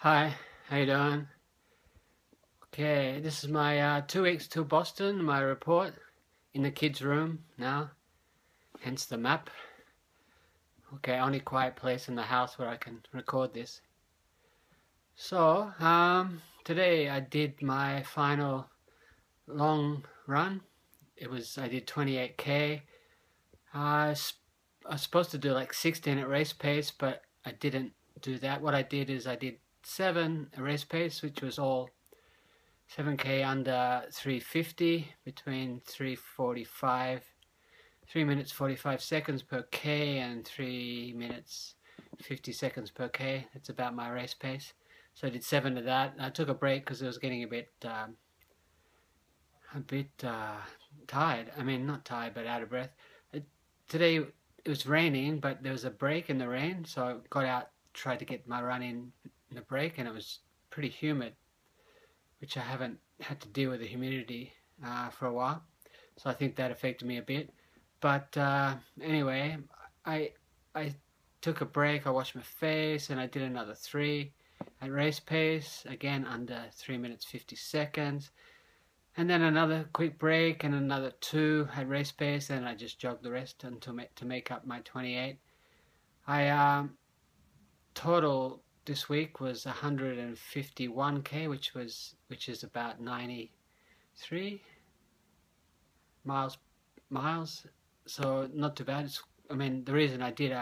Hi, how you doing? Okay, this is my 2 weeks to Boston, my report in the kids' room now, hence the map. Okay, only quiet place in the house where I can record this. So, today I did my final long run. I did 28k. I was supposed to do like 16 at race pace, but I didn't do that. What I did is I did 7 at race pace, which was all 7k under 350 between 3 minutes 45 seconds per k and 3 minutes 50 seconds per k. That's about my race pace. So I did 7 of that. I took a break because I was getting a bit tired. I mean, not tired, but out of breath. Today it was raining, but there was a break in the rain, so I got out, tried to get my run in the break, and it was pretty humid, which I haven't had to deal with the humidity for a while. So I think that affected me a bit. But anyway, I I took a break. I washed my face, and I did another 3 at race pace, again under 3 minutes 50 seconds. And then another quick break and another 2 at race pace, and I just jogged the rest until to make up my 28. I total this week was 151k, which is about 93 miles. So not too bad. I mean, the reason I did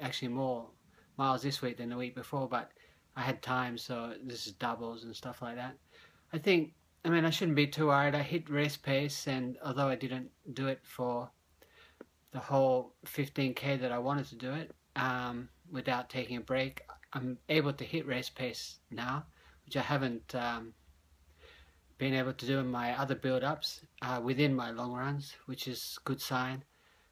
actually more miles this week than the week before, but I had time, so this is doubles and stuff like that. I mean, I shouldn't be too worried. I hit race pace, and although I didn't do it for the whole 15k that I wanted to do it, without taking a break, I'm able to hit race pace now, which I haven't been able to do in my other build-ups within my long runs, which is a good sign.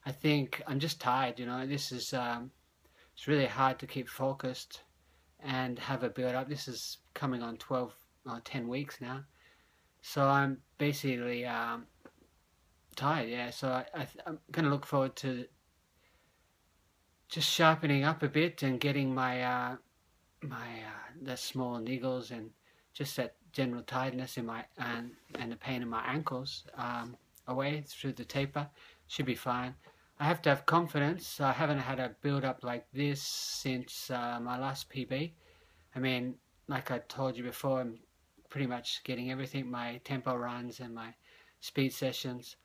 I think I'm just tired, this is it's really hard to keep focused and have a build-up. This is coming on 12 or 10 weeks now, so I'm basically tired, yeah. So I'm going to look forward to just sharpening up a bit and getting my the small niggles and just that general tiredness in my and the pain in my ankles away through the taper. Should be fine. I have to have confidence. I haven't had a build up like this since my last PB. I mean, like I told you before, I'm pretty much getting everything, my tempo runs and my speed sessions.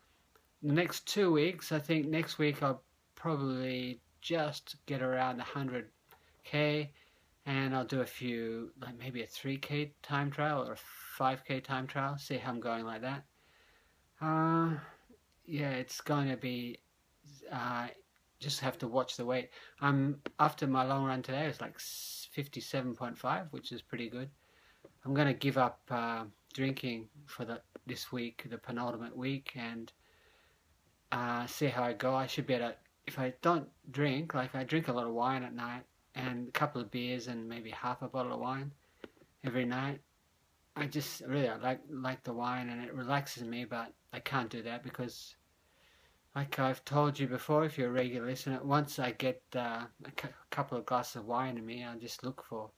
The next 2 weeks, I think next week I'll probably just get around 100k, and I'll do a few, like maybe a 3k time trial or a 5k time trial, see how I'm going like that. Yeah, it's going to be just have to watch the weight. After my long run today, it was like 57.5, which is pretty good. I'm going to give up drinking for this week, the penultimate week, and see how I go. I should be able to, if I don't drink, like I drink a lot of wine at night and a couple of beers and maybe half a bottle of wine every night. I just really I like the wine and it relaxes me, but I can't do that because, like I've told you before, if you're a regular listener, once I get a couple of glasses of wine in me, I'll just look for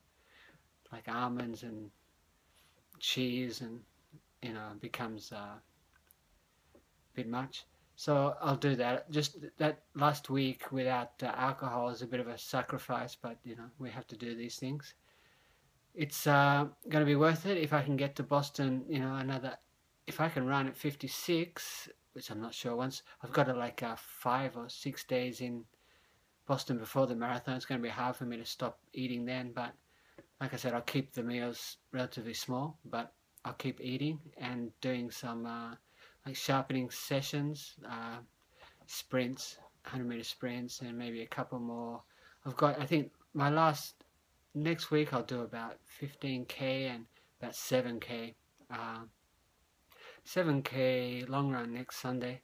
like almonds and cheese, and it becomes a bit much. So I'll do that. Just that last week without alcohol is a bit of a sacrifice, but we have to do these things. It's going to be worth it if I can get to Boston. If I can run at 56, which I'm not sure. Once I've got 5 or 6 days in Boston before the marathon, it's going to be hard for me to stop eating then. But like I said, I'll keep the meals relatively small, but I'll keep eating and doing some like sharpening sessions, sprints, 100-meter sprints, and maybe a couple more. I think next week I'll do about 15k and about 7k. 7k long run next Sunday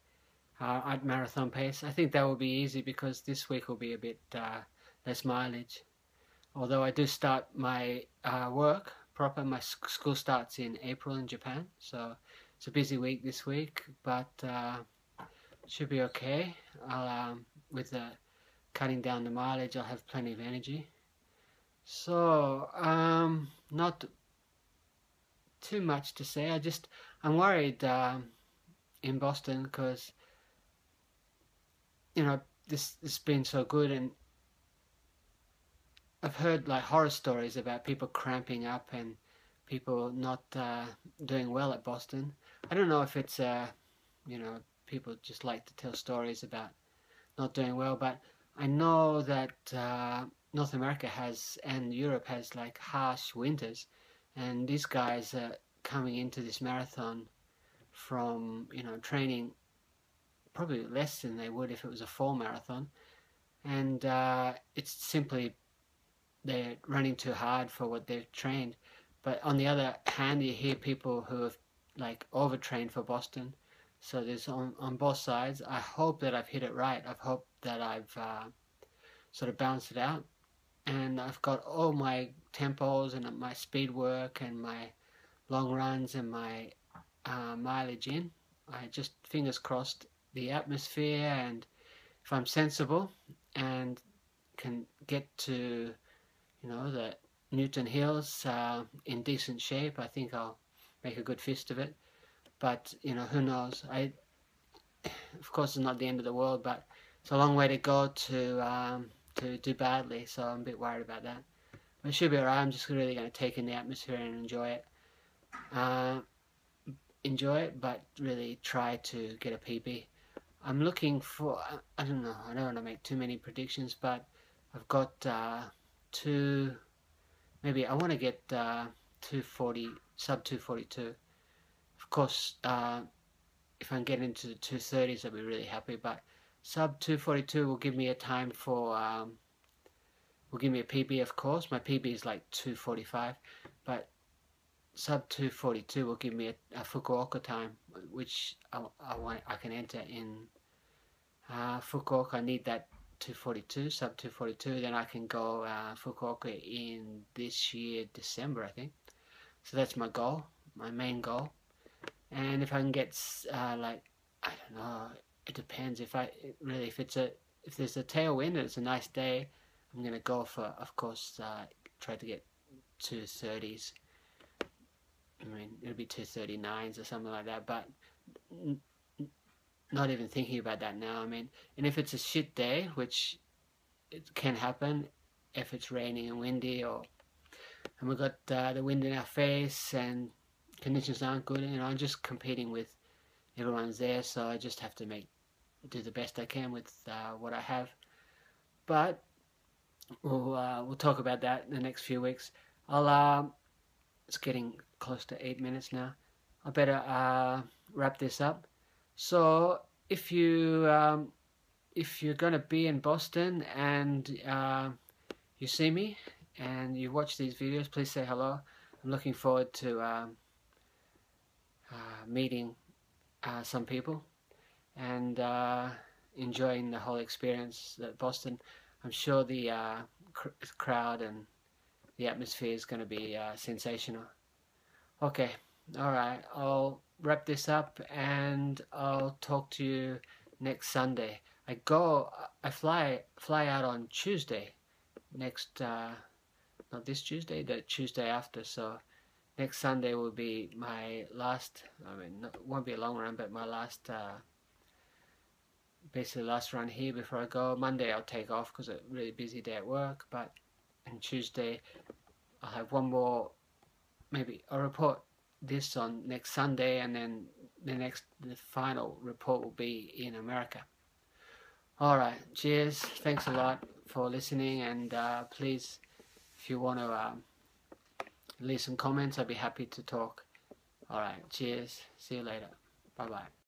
at marathon pace. I think that will be easy because this week will be a bit less mileage. Although I do start my work proper, my school starts in April in Japan, so it's a busy week this week, but should be okay. With the cutting down the mileage, I'll have plenty of energy. So, not too much to say. I'm worried in Boston because this has been so good, and I've heard like horror stories about people cramping up and people not doing well at Boston. I don't know if it's people just like to tell stories about not doing well, but I know that North America has and Europe has like harsh winters, and these guys are coming into this marathon from training probably less than they would if it was a fall marathon, and it's simply they're running too hard for what they've trained. But on the other hand, you hear people who have like overtrained for Boston. So there's on both sides. I hope that I've hit it right. I hope that I've sort of balanced it out, and I've got all my tempos and my speed work and my long runs and my mileage in. I just fingers crossed the atmosphere, and if I'm sensible and can get to the Newton Hills in decent shape, I think I'll make a good fist of it. But who knows? Of course, it's not the end of the world, but it's a long way to go to do badly. So I'm a bit worried about that. But it should be alright. I'm just really going to take in the atmosphere and enjoy it. But really try to get a PB. I'm looking for. I don't know. I don't want to make too many predictions, but I've got two. Maybe I want to get 240, sub 242. Of course, if I can get into the 230s, I'll be really happy. But sub 242 will give me a time for, will give me a PB, of course. My PB is like 245, but sub 242 will give me a Fukuoka time, which I can enter in Fukuoka. I need that 242, sub 242, then I can go Fukuoka in this year, December, I think. So that's my goal, my main goal. And if I can get like, I don't know, it depends. If there's a tailwind and it's a nice day, I'm gonna go for, of course, try to get 230s. I mean, it'll be 239s or something like that, but not even thinking about that now. I mean, and if it's a shit day, which it can happen, if it's raining and windy, and we've got the wind in our face and conditions aren't good, I'm just competing with everyone's there, so I just have to do the best I can with what I have. But we'll talk about that in the next few weeks. It's getting close to 8 minutes now. I better wrap this up. So if you're gonna be in Boston and you see me and you watch these videos, please say hello. I'm looking forward to meeting some people and enjoying the whole experience at Boston. I'm sure the crowd and the atmosphere is going to be sensational. Okay, alright, I'll wrap this up and I'll talk to you next Sunday. I fly out on Tuesday, not this Tuesday, the Tuesday after, so next Sunday will be my last, it won't be a long run, but my last, basically last run here before I go. Monday I'll take off because it's a really busy day at work, but on Tuesday I'll have one more, maybe I'll report this on next Sunday, and then the final report will be in America. Alright, cheers, thanks a lot for listening, and please, if you want to leave some comments, I'd be happy to talk. Alright, cheers, see you later, bye bye.